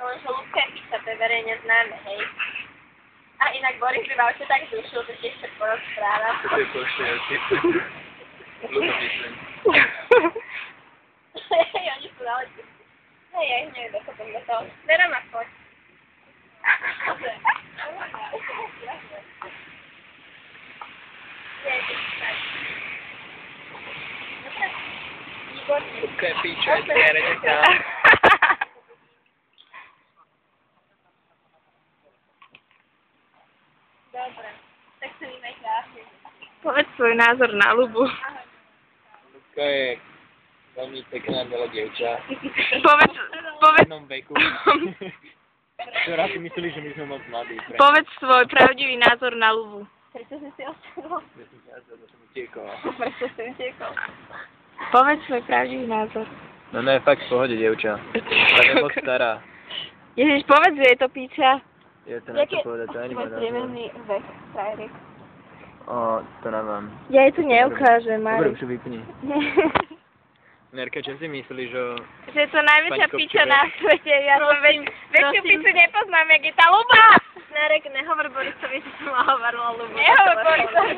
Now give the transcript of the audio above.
No, že ľudské písa, to je verejne známe, hej. A inak Boris by ma ešte tak zrušil, že tiež všetko rozpráva. To je pošťujúci. Ľudopísem. Hej, oni sú dali. Hej, ja ich neviem, ako to bude to. Vera ma choď. Ľudské píče, zbierete sa. Dobre, tak sa mi krásne. Povedz svoj názor na Lubu. Ľudka je veľmi pekná, milá dievča. Povedz, V jednom veku. Ktorá si myslí, že my sme moc mladí. povedz svoj pravdivý názor na Lubu. Prečo si si ostrol? Ja som utiekol. Prečo si utiekol? Povedz svoj pravdivý názor. No ne, fakt v pohode, dievča. Tak je moc stará. Ježiš, povedz jej to, píča. Je to na to povedať, to ani Tvoj môj priemerný vek, frajerik. to neviem. Ja jej to neukážem, Dobre, Mari. už vypni. Nerka, čo si myslíš, že... Že je to najväčšia Paňko, piča príbeh. na svete. Ja som väčšiu piču nepoznám, jak je tá Luba. Narek, nehovor Borisovi, že som hovorila Lubu. Nehovor Borisovi.